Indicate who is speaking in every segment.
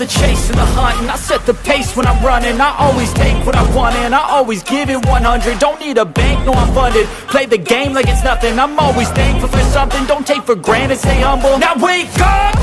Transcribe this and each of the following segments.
Speaker 1: the chase and the hunt, and I set the pace when I'm running. I always take what I want and I always give it 100. Don't need a bank, no I'm funded. Play the game like it's nothing. I'm always thankful for something. Don't take for granted, stay humble. Now wake up,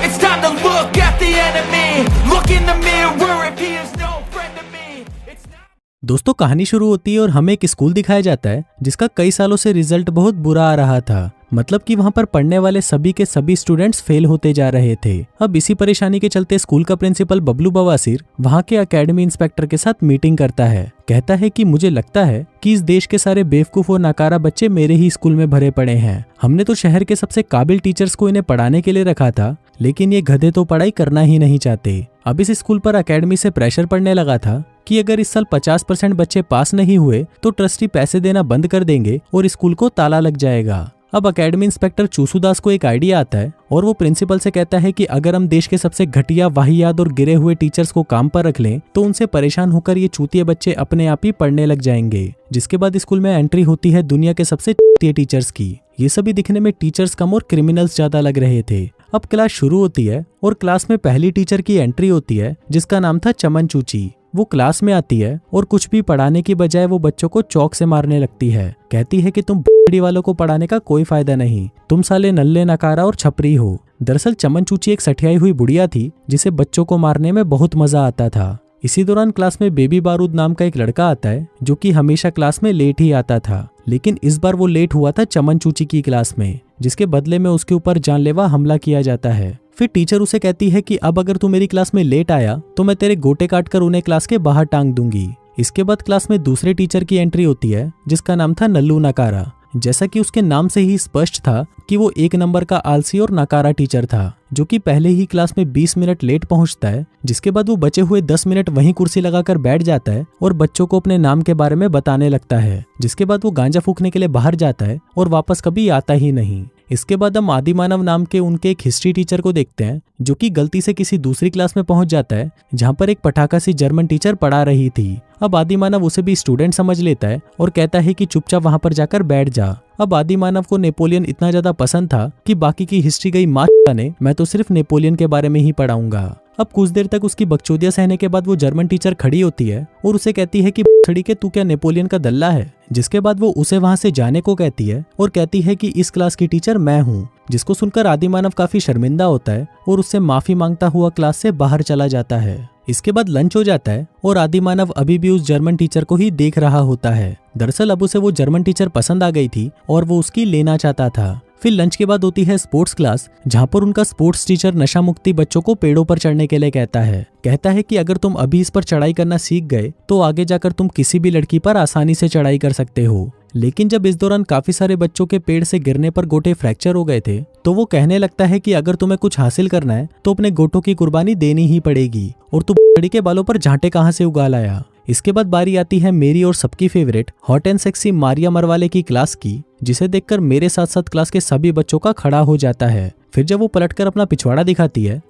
Speaker 1: it's time to look at the enemy. Look in the mirror if he is no friend to me. It's not...
Speaker 2: दोस्तों कहानी शुरू होती है और हमें एक school दिखाया जाता है जिसका कई सालों से रिजल्ट बहुत बुरा आ रहा था। मतलब कि वहाँ पर पढ़ने वाले सभी के सभी स्टूडेंट्स फेल होते जा रहे थे। अब इसी परेशानी के चलते स्कूल का प्रिंसिपल बबलू बवासीर वहाँ के एकेडमी इंस्पेक्टर के साथ मीटिंग करता है। कहता है कि मुझे लगता है कि इस देश के सारे बेवकूफ और नाकारा बच्चे मेरे ही स्कूल में भरे पड़े हैं। हमने तो शहर के सबसे काबिल टीचर्स को इन्हें पढ़ाने के लिए रखा था, लेकिन ये गधे तो पढ़ाई करना ही नहीं चाहते। अब इस स्कूल पर एकेडमी से प्रेशर पड़ने लगा था कि अगर इस साल 50% बच्चे पास नहीं हुए तो ट्रस्टी पैसे देना बंद कर देंगे और स्कूल को ताला लग जाएगा। अब एकेडमी इंस्पेक्टर चूसूदास को एक आइडिया आता है और वो प्रिंसिपल से कहता है कि अगर हम देश के सबसे घटिया, वाहियात और गिरे हुए टीचर्स को काम पर रख लें तो उनसे परेशान होकर ये चूतिए बच्चे अपने आप ही पढ़ने लग जाएंगे। जिसके बाद स्कूल में एंट्री होती है दुनिया के सबसे चूतिए टीचर्स की। ये सभी दिखने में टीचर्स कम और क्रिमिनल्स ज्यादा लग रहे थे। अब क्लास शुरू होती है और क्लास में पहली टीचर की एंट्री होती है जिसका नाम था चमन चूची। वो क्लास में आती है और कुछ भी पढ़ाने की बजाय वो बच्चों को चौक से मारने लगती है। कहती है कि तुम बड़ी वालों को पढ़ाने का कोई फायदा नहीं, तुम साले नल्ले, नकारा और छपरी हो। दरअसल चमन चूची एक सठियाई हुई बुढ़िया थी जिसे बच्चों को मारने में बहुत मजा आता था। इसी दौरान क्लास में बेबी बारूद नाम का एक लड़का आता है जो कि हमेशा क्लास में लेट ही आता था, लेकिन इस बार वो लेट हुआ था चमन चूची की क्लास में, जिसके बदले में उसके ऊपर जानलेवा हमला किया जाता है। फिर टीचर उसे कहती है कि अब अगर तू मेरी क्लास में लेट आया तो मैं तेरे गोटे काटकर उन्हें क्लास के बाहर टांग दूंगी। इसके बाद क्लास में दूसरे टीचर की एंट्री होती है जिसका नाम था नल्लू नकारा। जैसा कि उसके नाम से ही स्पष्ट था कि वो एक नंबर का आलसी और नकारा टीचर था, जो कि पहले ही क्लास में 20 मिनट लेट पहुंचता है। जिसके बाद वो बचे हुए 10 मिनट वहीं कुर्सी लगाकर बैठ जाता है और बच्चों को अपने नाम के बारे में बताने लगता है। जिसके बाद वो गांजा फूकने के लिए बाहर जाता है और वापस कभी आता ही नहीं। इसके बाद हम आदिमानव नाम के उनके एक हिस्ट्री टीचर को देखते हैं जो कि गलती से किसी दूसरी क्लास में पहुंच जाता है जहां पर एक पटाखा सी जर्मन टीचर पढ़ा रही थी। अब आदिमानव उसे भी स्टूडेंट समझ लेता है और कहता है कि चुपचाप वहां पर जाकर बैठ जा। अब आदिमानव को नेपोलियन इतना ज्यादा पसंद था कि बाकी की हिस्ट्री गई माँ ने, मैं तो सिर्फ नेपोलियन के बारे में ही पढ़ाऊंगा। अब कुछ देर तक उसकी बकचोदियां सहने के बाद वो जर्मन टीचर खड़ी होती है और उसे कहती है कि छड़ी के तू क्या नेपोलियन का दल्ला है। जिसके बाद वो उसे वहां से जाने को कहती है और कहती है कि इस क्लास की टीचर मैं हूँ। जिसको सुनकर आदिमानव काफी शर्मिंदा होता है और उससे माफी मांगता हुआ क्लास से बाहर चला जाता है। इसके बाद लंच हो जाता है और आदिमानव अभी भी उस जर्मन टीचर को ही देख रहा होता है। दरअसल अब उसे वो जर्मन टीचर पसंद आ गई थी और वो उसकी लेना चाहता था। फिर लंच के बाद होती है स्पोर्ट्स क्लास, जहां पर उनका स्पोर्ट्स टीचर नशा मुक्ति बच्चों को पेड़ों पर चढ़ने के लिए कहता है कि अगर तुम अभी इस पर चढ़ाई करना सीख गए तो आगे जाकर तुम किसी भी लड़की पर आसानी से चढ़ाई कर सकते हो। लेकिन जब इस दौरान काफी सारे बच्चों के पेड़ से गिरने पर गोटे फ्रैक्चर हो गए थे तो वो कहने लगता है कि अगर तुम्हें कुछ हासिल करना है तो अपने गोटों की कुर्बानी देनी ही पड़ेगी और तू बड़ी के बालों पर झांटे कहाँ से उगा लाया। इसके बाद बारी आती है मेरी और सबकी favourite hot and sexy Maria Marwale की क्लास की, जिसे देखकर मेरे साथ साथ क्लास के सभी बच्चों का खड़ा हो जाता है। फिर जब वो पलटकर अपना पिछवाड़ा दिखाती है,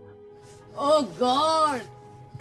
Speaker 3: ओह गॉड,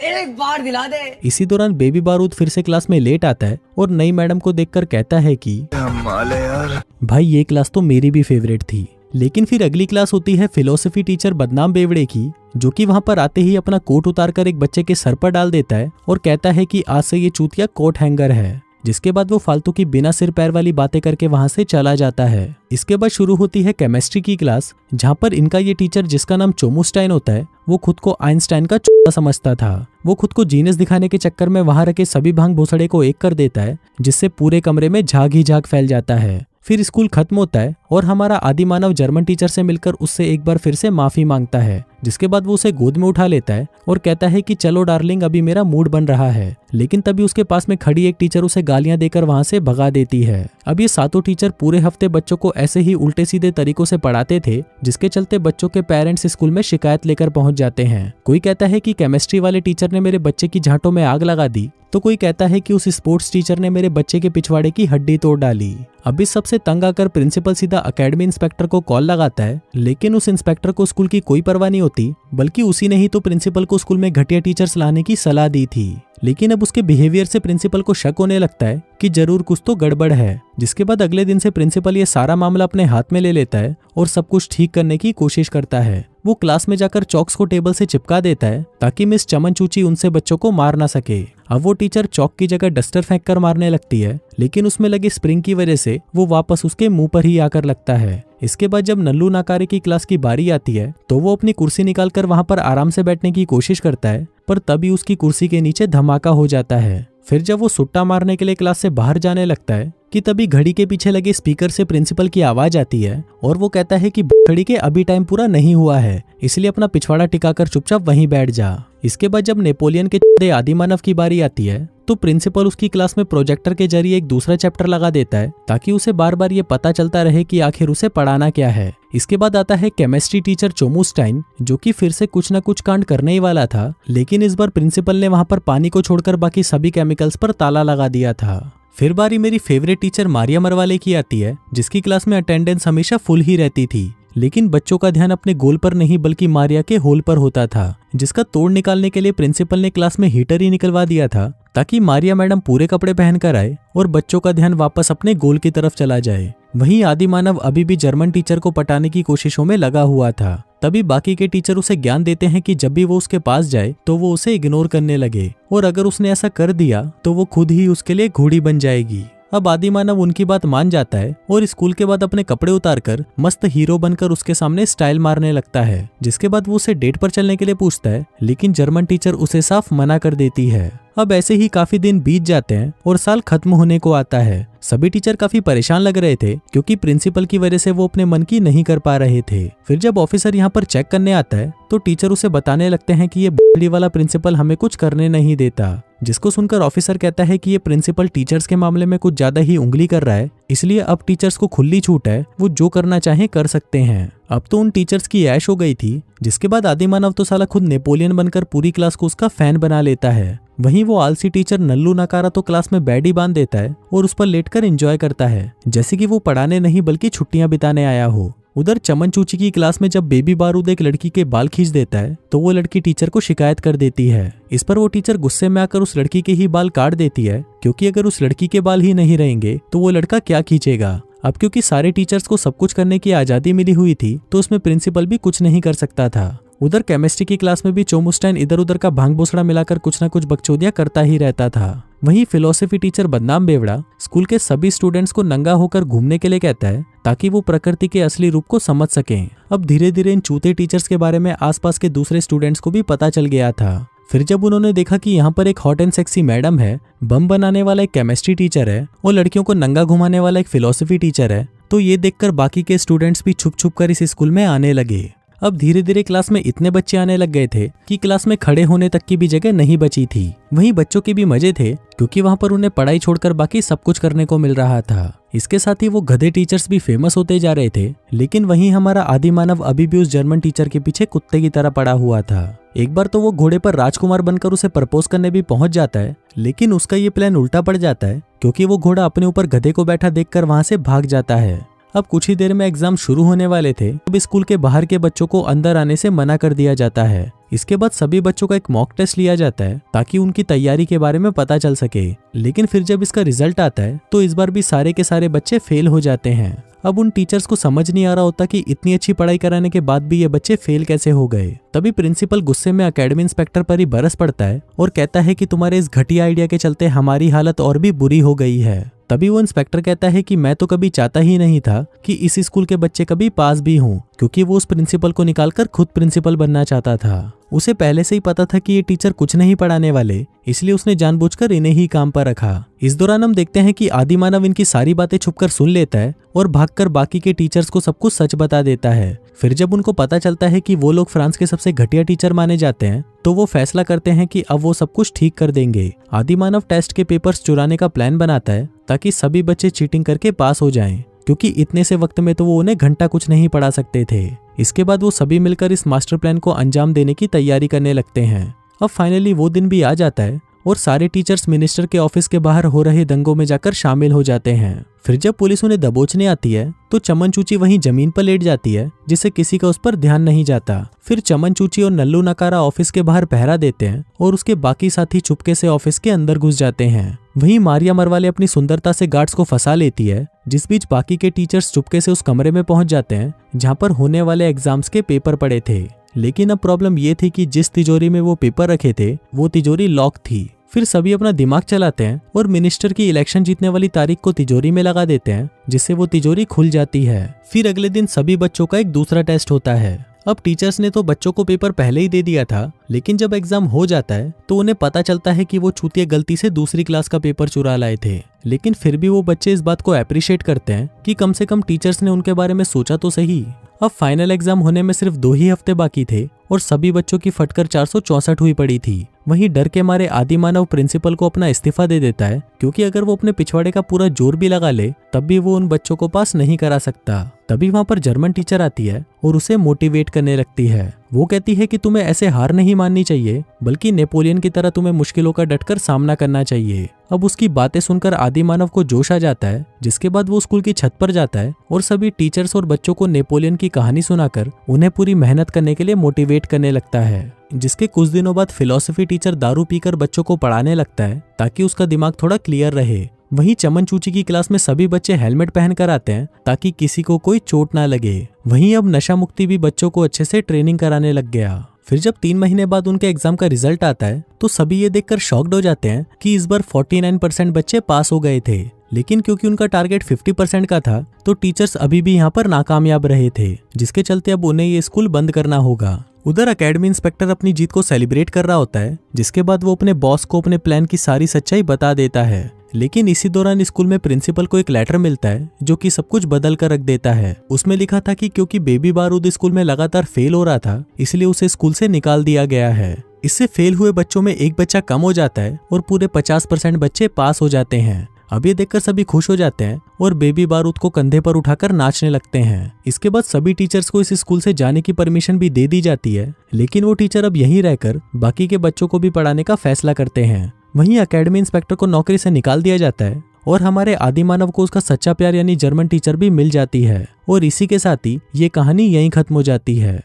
Speaker 3: एक बार दिला दे।
Speaker 2: इसी दौरान बेबी बारूद फिर से क्लास में लेट आता है और नई मैडम को देखकर कहता है कि यार भाई ये क्लास तो मेरी भी फेवरेट थी। लेकिन फिर अगली क्लास होती है फिलोसफी टीचर बदनाम बेवड़े की, जो कि वहां पर आते ही अपना कोट उतारकर एक बच्चे के सर पर डाल देता है और कहता है कि आज से ये चूतिया कोट हैंगर है। जिसके बाद वो फालतू की बिना सिर पैर वाली बातें करके वहां से चला जाता है। इसके बाद शुरू होती है केमिस्ट्री की क्लास, जहां पर इनका ये टीचर जिसका नाम चोमुस्टाइन होता है वो खुद को आइंस्टाइन का चोटा समझता था। वो खुद को जीनियस दिखाने के चक्कर में वहां रखे सभी भांग भोसड़े को एक कर देता है, जिससे पूरे कमरे में झाग ही झाग फैल जाता है। फिर स्कूल खत्म होता है और हमारा आदिमानव जर्मन टीचर से मिलकर उससे एक बार फिर से माफी मांगता है। जिसके बाद वो उसे गोद में उठा लेता है और कहता है कि चलो डार्लिंग अभी मेरा मूड बन रहा है। लेकिन तभी उसके पास में खड़ी एक टीचर उसे गालियां देकर वहां से भगा देती है। अब ये सातों टीचर पूरे हफ्ते बच्चों को ऐसे ही उल्टे सीधे तरीकों से पढ़ाते थे, जिसके चलते बच्चों के पेरेंट्स स्कूल में शिकायत लेकर पहुंच जाते हैं। कोई कहता है कि केमिस्ट्री वाले टीचर ने मेरे बच्चे की झांटों में आग लगा दी, तो कोई कहता है कि उस स्पोर्ट्स टीचर ने मेरे बच्चे के पिछवाड़े की हड्डी तोड़ डाली। अब इस सबसे तंग आकर प्रिंसिपल सीधा एकेडमी इंस्पेक्टर को कॉल लगाता है, लेकिन उस इंस्पेक्टर को स्कूल की कोई परवाह नहीं होती, बल्कि उसी ने ही तो प्रिंसिपल को स्कूल में घटिया टीचर्स लाने की सलाह दी थी। लेकिन अब उसके बिहेवियर से प्रिंसिपल को शक होने लगता है कि जरूर कुछ तो गड़बड़ है। जिसके बाद अगले दिन से प्रिंसिपल ये सारा मामला अपने हाथ में ले लेता है और सब कुछ ठीक करने की कोशिश करता है। वो क्लास में जाकर चॉक्स को टेबल से चिपका देता है ताकि मिस चमन चूची उनसे बच्चों को मार ना सके। अब वो टीचर चॉक की जगह डस्टर फेंक कर मारने लगती है, लेकिन उसमें लगे स्प्रिंग की वजह से वो वापस उसके मुंह पर ही आकर लगता है। इसके बाद जब नल्लू नाकारे की क्लास की बारी आती है तो वो अपनी कुर्सी निकालकर वहां पर आराम से बैठने की कोशिश करता है, पर तभी उसकी कुर्सी के नीचे धमाका हो जाता है। फिर जब वो सुट्टा मारने के लिए क्लास से बाहर जाने लगता है कि तभी घड़ी के पीछे लगे स्पीकर से प्रिंसिपल की आवाज आती है और वो कहता है कि घड़ी के अभी टाइम पूरा नहीं हुआ है, इसलिए अपना पिछवाड़ा टिकाकर चुपचाप वहीं बैठ जा। इसके बाद जब नेपोलियन के आदिमानव की बारी आती है तो प्रिंसिपल उसकी क्लास में प्रोजेक्टर के जरिए एक दूसरा चैप्टर लगा देता है ताकि उसे बार बार ये पता चलता रहे कि आखिर उसे पढ़ाना क्या है। इसके बाद आता है केमिस्ट्री टीचर चोमुस्टाइन, जो कि फिर से कुछ न कुछ कांड करने ही वाला था, लेकिन इस बार प्रिंसिपल ने वहां पर पानी को छोड़कर बाकी सभी केमिकल्स पर ताला लगा दिया था। फिर बारी मेरी फेवरेट टीचर मारिया मरवाले की आती है, जिसकी क्लास में अटेंडेंस हमेशा फुल ही रहती थी, लेकिन बच्चों का ध्यान अपने गोल पर नहीं बल्कि मारिया के होल पर होता था, जिसका तोड़ निकालने के लिए प्रिंसिपल ने क्लास में हीटर ही निकलवा दिया था ताकि मारिया मैडम पूरे कपड़े पहनकर आए और बच्चों का ध्यान वापस अपने गोल की तरफ चला जाए। वहीं आदिमानव अभी भी जर्मन टीचर को पटाने की कोशिशों में लगा हुआ था। तभी बाकी के टीचर उसे ज्ञान देते हैं कि जब भी वो उसके पास जाए तो वो उसे इग्नोर करने लगे, और अगर उसने ऐसा कर दिया तो वो खुद ही उसके लिए घोड़ी बन जाएगी। अब आदिमानव उनकी बात मान जाता है और स्कूल के बाद अपने कपड़े उतारकर मस्त हीरो बनकर उसके सामने स्टाइल मारने लगता है, जिसके बाद वो उसे डेट पर चलने के लिए पूछता है, लेकिन जर्मन टीचर उसे साफ मना कर देती है। अब ऐसे ही काफी दिन बीत जाते हैं और साल खत्म होने को आता है। सभी टीचर काफी परेशान लग रहे थे क्योंकि प्रिंसिपल की वजह से वो अपने मन की नहीं कर पा रहे थे। फिर जब ऑफिसर यहाँ पर चेक करने आता है तो टीचर उसे बताने लगते हैं कि ये बड़ी वाला प्रिंसिपल हमें कुछ करने नहीं देता, जिसको सुनकर ऑफिसर कहता है कि ये प्रिंसिपल टीचर्स के मामले में कुछ ज्यादा ही उंगली कर रहा है, इसलिए अब टीचर्स को खुली छूट है, वो जो करना चाहे कर सकते हैं। अब तो उन टीचर्स की ऐश हो गई थी। जिसके बाद आदिमानव तो साला खुद नेपोलियन बनकर पूरी क्लास को उसका फैन बना लेता है। वहीं वो आलसी टीचर नल्लू नकारा तो क्लास में बेड ही बांध देता है और उस पर लेटकर एंजॉय करता है, जैसे कि वो पढ़ाने नहीं बल्कि छुट्टियां बिताने आया हो। उधर चमन चूची की क्लास में जब बेबी बारूद एक लड़की के बाल खींच देता है तो वो लड़की टीचर को शिकायत कर देती है। इस पर वो टीचर गुस्से में आकर उस लड़की के ही बाल काट देती है, क्योंकि अगर उस लड़की के बाल ही नहीं रहेंगे तो वो लड़का क्या खींचेगा। अब क्योंकि सारे टीचर्स को सब कुछ करने की आजादी मिली हुई थी तो उसमें प्रिंसिपल भी कुछ नहीं कर सकता था। उधर केमिस्ट्री की क्लास में भी चोमुस्टाइन इधर उधर का भांग भोसड़ा मिलाकर कुछ न कुछ बकचोदियां करता ही रहता था। वहीं फिलोसफी टीचर बदनाम बेवड़ा स्कूल के सभी स्टूडेंट्स को नंगा होकर घूमने के लिए कहता है ताकि वो प्रकृति के असली रूप को समझ सकें। अब धीरे धीरे इन चूते टीचर्स के बारे में आसपास के दूसरे स्टूडेंट्स को भी पता चल गया था। फिर जब उन्होंने देखा कि यहाँ पर एक हॉट एंड सेक्सी मैडम है, बम बनाने वाला एक केमिस्ट्री टीचर है और लड़कियों को नंगा घुमाने वाला एक फिलोसफी टीचर है, तो ये देखकर बाकी के स्टूडेंट्स भी छुप छुप कर इस स्कूल में आने लगे। अब धीरे धीरे क्लास में इतने बच्चे आने लग गए थे कि क्लास में खड़े होने तक की भी जगह नहीं बची थी। वहीं बच्चों के भी मजे थे क्योंकि वहां पर उन्हें पढ़ाई छोड़कर बाकी सब कुछ करने को मिल रहा था। इसके साथ ही वो गधे टीचर्स भी फेमस होते जा रहे थे, लेकिन वहीं हमारा आदिमानव अभी भी उस जर्मन टीचर के पीछे कुत्ते की तरह पड़ा हुआ था। एक बार तो वो घोड़े पर राजकुमार बनकर उसे प्रपोज करने भी पहुंच जाता है, लेकिन उसका ये प्लान उल्टा पड़ जाता है क्योंकि वो घोड़ा अपने ऊपर गधे को बैठा देखकर वहां से भाग जाता है। अब कुछ ही देर में एग्जाम शुरू होने वाले थे, अब स्कूल के बाहर के बच्चों को अंदर आने से मना कर दिया जाता है। इसके बाद सभी बच्चों का एक मॉक टेस्ट लिया जाता है ताकि उनकी तैयारी के बारे में पता चल सके, लेकिन फिर जब इसका रिजल्ट आता है तो इस बार भी सारे के सारे बच्चे फेल हो जाते हैं। अब उन टीचर्स को समझ नहीं आ रहा होता कि इतनी अच्छी पढ़ाई कराने के बाद भी ये बच्चे फेल कैसे हो गए। तभी प्रिंसिपल गुस्से में एकेडमी इंस्पेक्टर पर ही बरस पड़ता है और कहता है कि तुम्हारे इस घटिया आइडिया के चलते हमारी हालत और भी बुरी हो गई है। तभी वो इंस्पेक्टर कहता है कि मैं तो कभी चाहता ही नहीं था कि इस स्कूल के बच्चे कभी पास भी हों, क्योंकि वो उस प्रिंसिपल को निकालकर खुद प्रिंसिपल बनना चाहता था। उसे पहले से ही पता था कि ये टीचर कुछ नहीं पढ़ाने वाले, इसलिए उसने जानबूझकर इन्हें ही काम पर रखा। इस दौरान हम देखते हैं कि आदिमानव इनकी सारी बातें छुपकर सुन लेता है और भागकर बाकी के टीचर्स को सब कुछ सच बता देता है। फिर जब उनको पता चलता है कि वो लोग फ्रांस के सबसे घटिया टीचर माने जाते हैं तो वो फैसला करते हैं कि अब वो सब कुछ ठीक कर देंगे। आदिमानव टेस्ट के पेपर्स चुराने का प्लान बनाता है ताकि सभी बच्चे चीटिंग करके पास हो जाएं, क्योंकि इतने से वक्त में तो वो उन्हें घंटा कुछ नहीं पढ़ा सकते थे। इसके बाद वो सभी मिलकर इस मास्टर प्लान को अंजाम देने की तैयारी करने लगते हैं। अब फाइनली वो दिन भी आ जाता है और सारे टीचर्स मिनिस्टर के ऑफिस के बाहर हो रहे दंगों में जाकर शामिल हो जाते हैं। फिर जब पुलिस उन्हें दबोचने आती है तो चमन चूची वहीं जमीन पर लेट जाती है, जिससे किसी का उस पर ध्यान नहीं जाता। फिर चमन चूची और नल्लू नकारा ऑफिस के बाहर पहरा देते हैं और उसके बाकी साथी चुपके से ऑफिस के अंदर घुस जाते हैं। वहीं मारिया मरवाले अपनी सुंदरता से गार्ड्स को फंसा लेती है, जिस बीच बाकी के टीचर्स चुपके से उस कमरे में पहुंच जाते हैं जहां पर होने वाले एग्जाम्स के पेपर पड़े थे। लेकिन अब प्रॉब्लम ये थी कि जिस तिजोरी में वो पेपर रखे थे वो तिजोरी लॉक थी। फिर सभी अपना दिमाग चलाते हैं और मिनिस्टर की इलेक्शन जीतने वाली तारीख को तिजोरी में लगा देते हैं, जिससे वो तिजोरी खुल जाती है। फिर अगले दिन सभी बच्चों का एक दूसरा टेस्ट होता है। अब टीचर्स ने तो बच्चों को पेपर पहले ही दे दिया था, लेकिन जब एग्जाम हो जाता है तो उन्हें पता चलता है कि वो चूतिया गलती से दूसरी क्लास का पेपर चुरा लाए थे। लेकिन फिर भी वो बच्चे इस बात को अप्रिशिएट करते हैं कि कम से कम टीचर्स ने उनके बारे में सोचा तो सही। अब फाइनल एग्जाम होने में सिर्फ 2 ही हफ्ते बाकी थे और सभी बच्चों की फटकर 464 हुई पड़ी थी। वहीं डर के मारे आदिमानव प्रिंसिपल को अपना इस्तीफा दे देता है, क्योंकि अगर वो अपने पिछवाड़े का पूरा जोर भी लगा ले तब भी वो उन बच्चों को पास नहीं करा सकता। तभी वहां पर जर्मन टीचर आती है और उसे मोटिवेट करने लगती है। वो कहती है कि तुम्हें ऐसे हार नहीं माननी चाहिए, बल्कि नेपोलियन की तरह तुम्हें मुश्किलों का डटकर सामना करना चाहिए। अब उसकी बातें सुनकर आदिमानव को जोश आ जाता है, जिसके बाद वो स्कूल की छत पर जाता है और सभी टीचर्स और बच्चों को नेपोलियन की कहानी सुनाकर उन्हें पूरी मेहनत करने के लिए मोटिवेट करने लगता है। जिसके कुछ दिनों बाद फिलॉसफी टीचर दारू पीकर बच्चों को पढ़ाने लगता है ताकि उसका दिमाग थोड़ा क्लियर रहे। वहीं चमन चूची की क्लास में सभी बच्चे हेलमेट पहनकर आते हैं ताकि किसी को कोई चोट ना लगे। वहीं अब नशा मुक्ति भी बच्चों को अच्छे से ट्रेनिंग कराने लग गया। फिर जब 3 महीने बाद उनके एग्जाम का रिजल्ट आता है तो सभी ये देखकर शॉक्ड हो जाते हैं कि इस बार 49% बच्चे पास हो गए थे। लेकिन क्योंकि उनका टारगेट 50% का था तो टीचर्स अभी भी यहाँ पर नाकामयाब रहे थे, जिसके चलते अब उन्हें ये स्कूल बंद करना होगा। उधर एकेडमी इंस्पेक्टर अपनी जीत को सेलिब्रेट कर रहा होता है, जिसके बाद वो अपने बॉस को अपने प्लान की सारी सच्चाई बता देता है। लेकिन इसी दौरान स्कूल में प्रिंसिपल को एक लेटर मिलता है जो कि सब कुछ बदल कर रख देता है। उसमें लिखा था कि क्योंकि बेबी बारूद स्कूल में लगातार फेल हो रहा था, इसलिए उसे स्कूल से निकाल दिया गया है। इससे फेल हुए बच्चों में एक बच्चा कम हो जाता है और पूरे 50% बच्चे पास हो जाते हैं। अब ये देखकर सभी खुश हो जाते हैं और बेबी बारूद को कंधे पर उठाकर नाचने लगते हैं। इसके बाद सभी टीचर्स को इस स्कूल से जाने की परमिशन भी दे दी जाती है, लेकिन वो टीचर अब यहीं रहकर बाकी के बच्चों को भी पढ़ाने का फैसला करते हैं। वहीं एकेडमी इंस्पेक्टर को नौकरी से निकाल दिया जाता है और हमारे आदिमानव को उसका सच्चा प्यार यानी जर्मन टीचर भी मिल जाती है। और इसी के साथ ही ये कहानी यहीं खत्म हो जाती है।